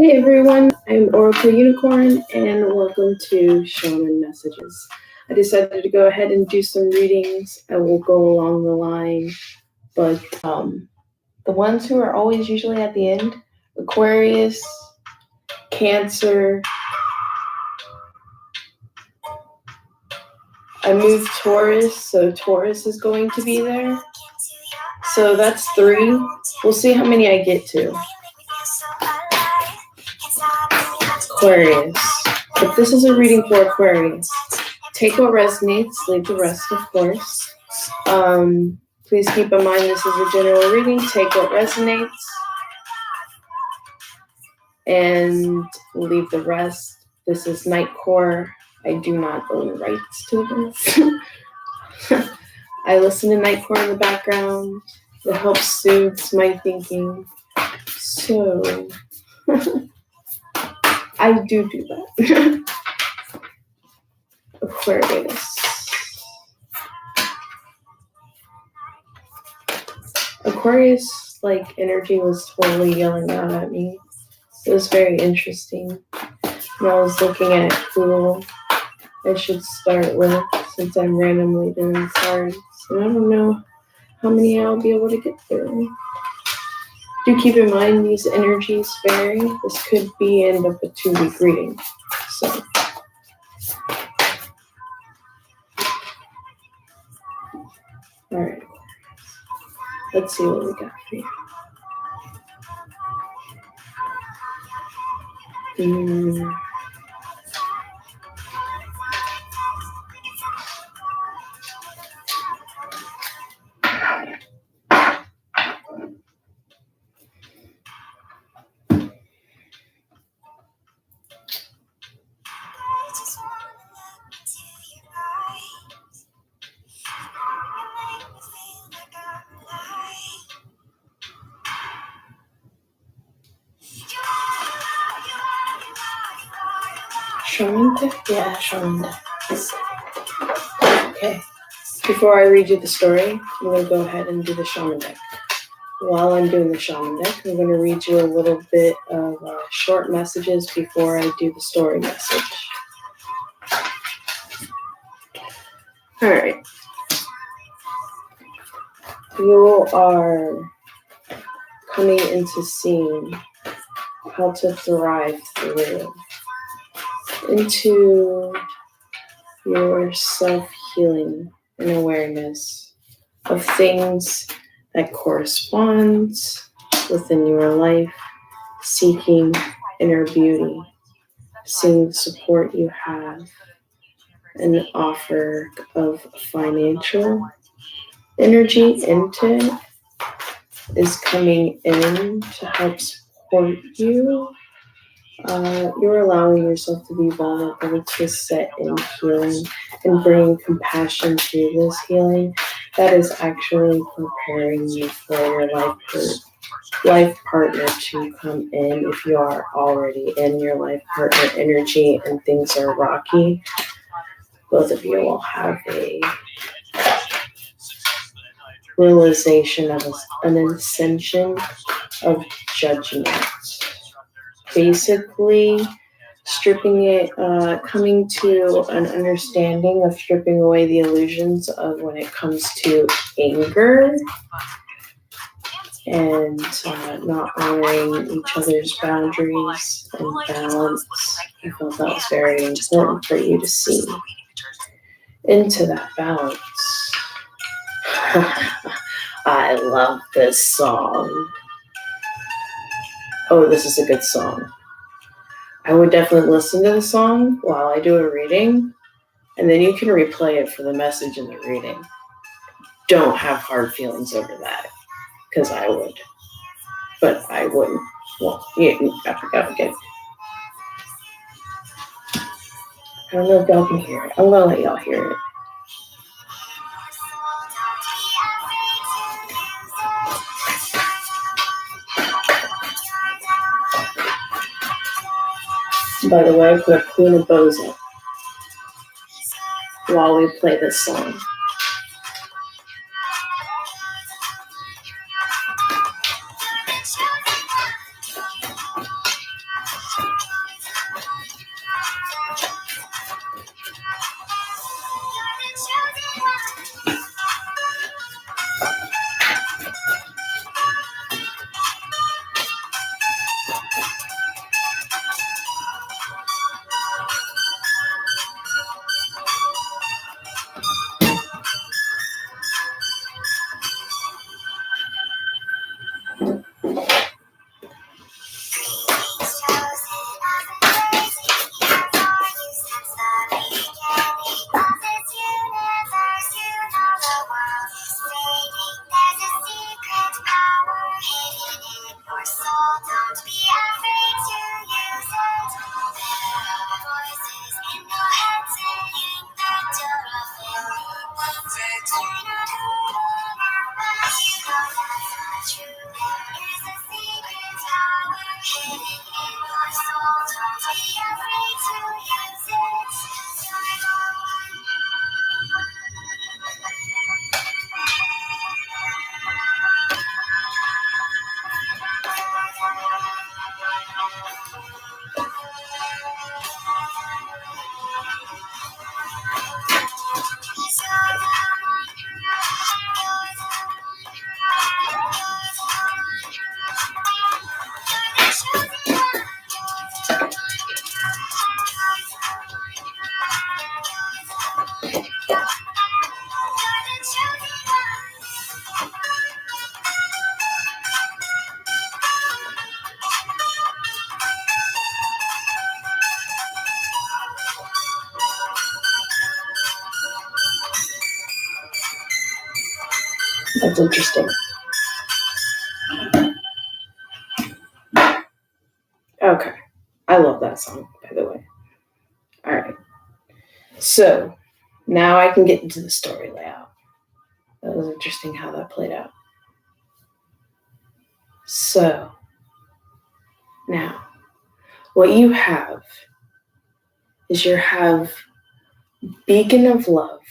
Hey everyone, I'm OracleUnicorn and welcome to Shaman Messages. I decided to go ahead and do some readings. I will go along the line, but the ones who are always usually at the end, Aquarius, Cancer. I moved Taurus, so Taurus is going to be there. So that's 3. We'll see how many I get to. Aquarius. But this is a reading for Aquarius. Take what resonates, leave the rest, of course. Please keep in mind this is a general reading. Take what resonates and leave the rest. This is Nightcore. I do not own rights to this. I listen to Nightcore in the background. It helps soothes my thinking. So I do that. Aquarius. Aquarius, energy was totally yelling out at me. It was very interesting. And I was looking at who I should start with since I'm randomly doing cards. And I don't know how many I'll be able to get through. Do keep in mind these energies vary. This could be end up a 2-week reading. So alright. Let's see what we got for you. Shaman deck? Yeah, Shaman deck. Okay. Before I read you the story, I'm going to go ahead and do the Shaman deck. While I'm doing the Shaman deck, I'm going to read you a little bit of short messages before I do the story message. Alright. You are coming into seeing how to thrive through into your self-healing and awareness of things that correspond within your life, seeking inner beauty, seeing the support you have, and the offer of financial energy into it is coming in to help support you. You're allowing yourself to be vulnerable to set in healing and bring compassion to this healing. That is actually preparing you for your life partner to come in. If you are already in your life partner energy and things are rocky, both of you will have a realization of an ascension of judgment. Basically, stripping it, coming to an understanding of stripping away the illusions of when it comes to anger and not honoring each other's boundaries and balance. I felt that was very important for you to see into that balance. I love this song. Oh, this is a good song. I would definitely listen to the song while I do a reading, and then you can replay it for the message in the reading. Don't have hard feelings over that, because I would. But I wouldn't. Well, yeah, I forgot again. I don't know if y'all can hear it. I'm going to let y'all hear it. By the way, I put Queen of Bows up while we play this song. That's interesting. Okay. I love that song, by the way. All right. So now I can get into the story layout. That was interesting how that played out. So now what you have is you have beacon of love.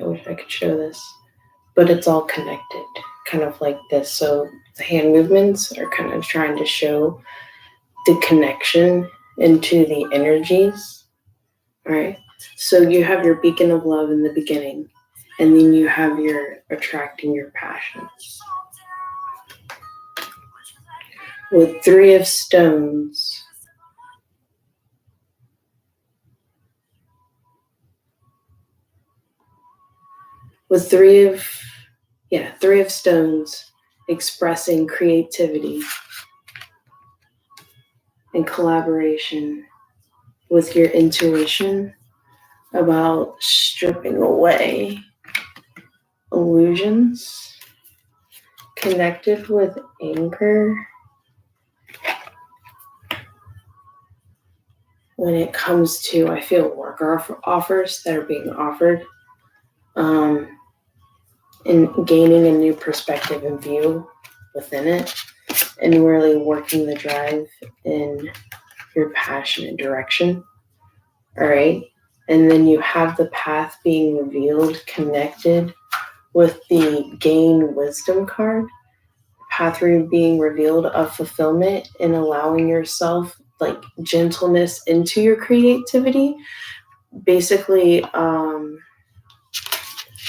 I wish I could show this, but it's all connected, kind of like this. So the hand movements are kind of trying to show the connection into the energies. All right. So you have your beacon of love in the beginning, and then you have your attracting your passions. With 3 of stones, with 3 of stones expressing creativity and collaboration with your intuition about stripping away illusions, connected with anger when it comes to, I feel, work offers that are being offered, and gaining a new perspective and view within it, and really working the drive in your passionate direction. All right. And then you have the path being revealed, connected with the gain wisdom card, path being revealed of fulfillment and allowing yourself like gentleness into your creativity. Basically,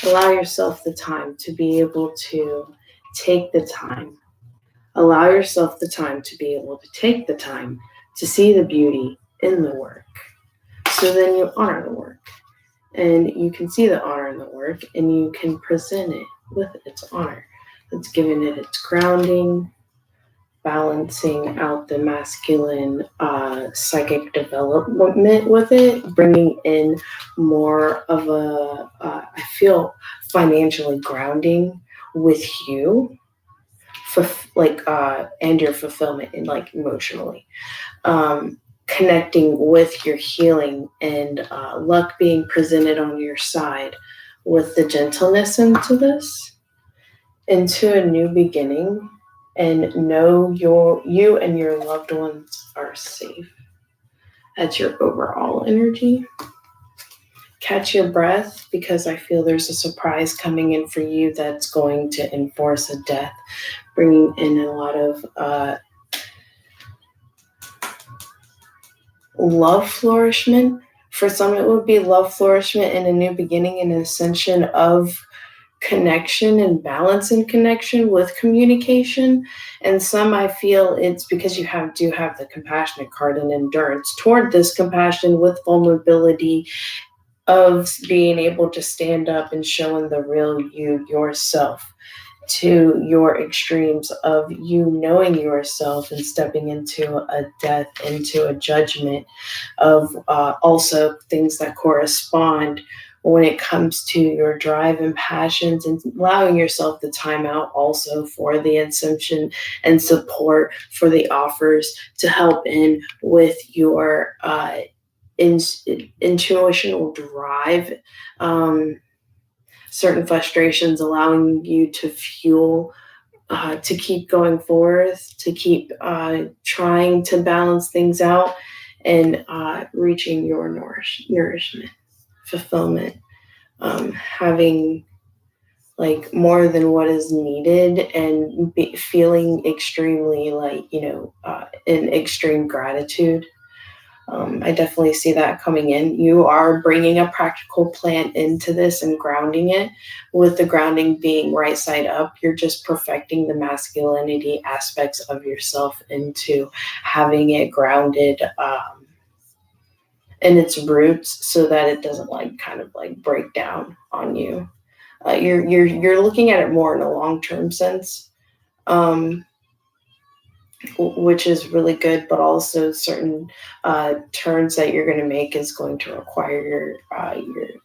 allow yourself the time to be able to take the time. Allow yourself the time to be able to take the time to see the beauty in the work. So then you honor the work, and you can see the honor in the work, and you can present it with its honor. It's giving it its grounding, balancing out the masculine psychic development with it, bringing in more of a, I feel, financially grounding with you, and your fulfillment and like emotionally. Connecting with your healing and luck being presented on your side with the gentleness into this, into a new beginning, and know you and your loved ones are safe. That's your overall energy. Catch your breath, because I feel there's a surprise coming in for you that's going to enforce a death, bringing in a lot of love flourishment. For some, it would be love flourishment and a new beginning and an ascension of connection and balance and connection with communication. And some, I feel it's because you do have the compassionate card and endurance toward this compassion with vulnerability of being able to stand up and showing the real you yourself. to your extremes of you knowing yourself and stepping into a death, into a judgment of also things that correspond when it comes to your drive and passions, and allowing yourself the time out also for the assumption and support for the offers to help in with your intuitional drive, certain frustrations, allowing you to fuel to keep going forth, to keep trying to balance things out, and reaching your nourishment, fulfillment, having like more than what is needed, and feeling extremely like, in extreme gratitude. I definitely see that coming in. You are bringing a practical plan into this and grounding it, with the grounding being right side up. You're just perfecting the masculinity aspects of yourself into having it grounded in its roots, so that it doesn't kind of break down on you. You're looking at it more in a long-term sense. Which is really good, but also certain turns that you're going to make is going to require your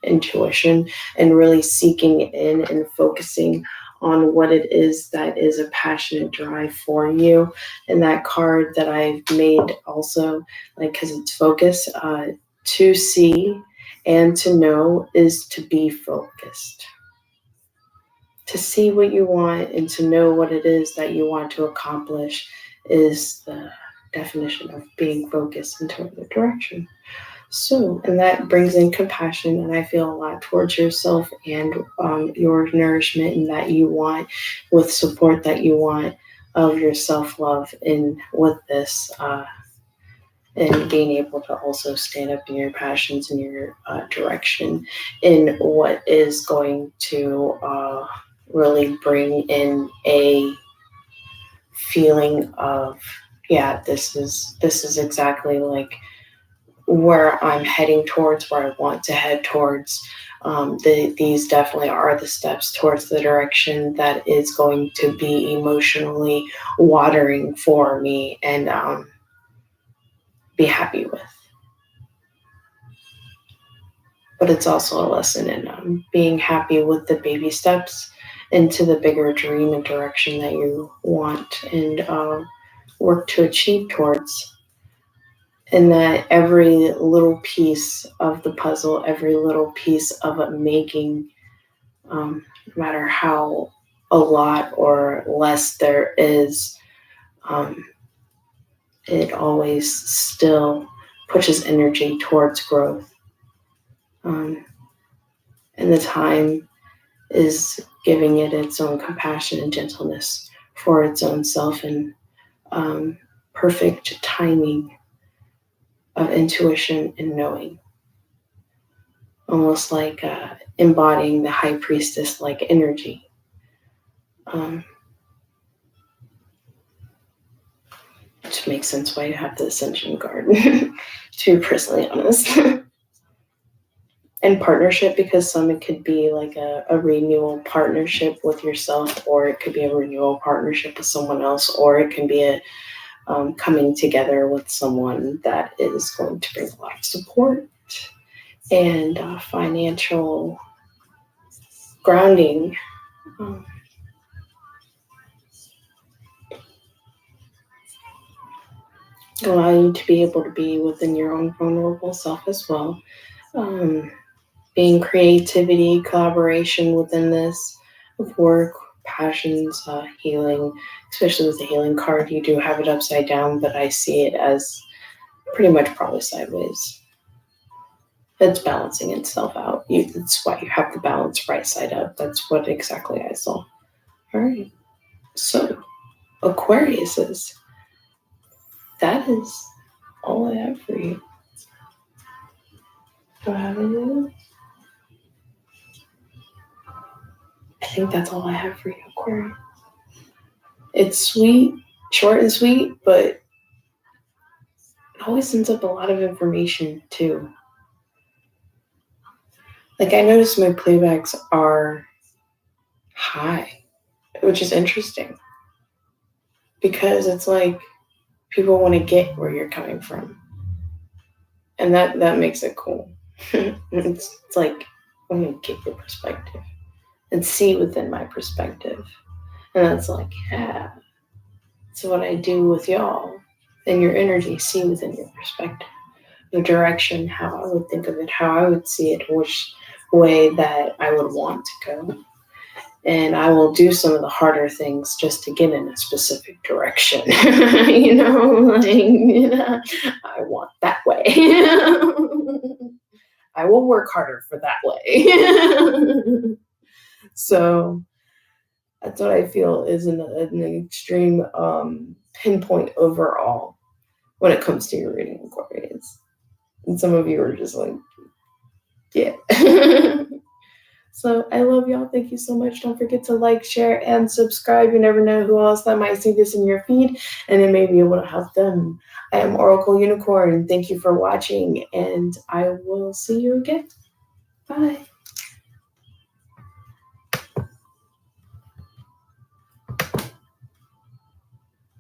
intuition, and really seeking in and focusing on what it is that is a passionate drive for you. And that card that I've made also, because it's focus, to see and to know is to be focused. To see what you want and to know what it is that you want to accomplish is the definition of being focused into the direction. So, and that brings in compassion, and I feel a lot towards yourself and your nourishment and that you want, with support that you want of your self-love, and with this, and being able to also stand up in your passions and your direction in what is going to really bring in a feeling of, yeah, this is exactly like where I'm heading towards, where I want to head towards. These definitely are the steps towards the direction that is going to be emotionally watering for me, and be happy with. But it's also a lesson in being happy with the baby steps into the bigger dream and direction that you want and work to achieve towards. And that every little piece of the puzzle, every little piece of it making, no matter how a lot or less there is, it always still pushes energy towards growth. And the time is giving it its own compassion and gentleness for its own self, and perfect timing of intuition and knowing. Almost like embodying the high priestess like energy. Which makes sense why you have the Ascension card, to be personally honest. And partnership, because some it could be like a renewal partnership with yourself, or it could be a renewal partnership with someone else, or it can be a coming together with someone that is going to bring a lot of support and financial grounding. Allow you to be able to be within your own vulnerable self as well. Being creativity, collaboration within this, of work, passions, healing, especially with the healing card. You do have it upside down, but I see it as pretty much probably sideways. It's balancing itself out. That's why you have the balance right side up. That's what exactly I saw. All right. So, Aquariuses, that is all I have for you. Do I have anything? I think that's all I have for you, Aquarius. It's sweet, short and sweet, but it always ends up a lot of information too. Like, I noticed my playbacks are high. which is interesting because it's like people want to get where you're coming from. And that makes it cool. It's like, I'm going to get your perspective and see within my perspective. And that's like, yeah, that's what I do with y'all. And your energy, see within your perspective. The direction, how I would think of it, how I would see it, which way that I would want to go. And I will do some of the harder things just to get in a specific direction. You know, I want that way. I will work harder for that way. So that's what I feel is an extreme pinpoint overall when it comes to your reading, Aquarius. And some of you are just like, yeah. So I love y'all. Thank you so much. Don't forget to like, share, and subscribe. You never know who else that might see this in your feed, and it may be able to help them. I am OracleUnicorn. Thank you for watching, and I will see you again. Bye.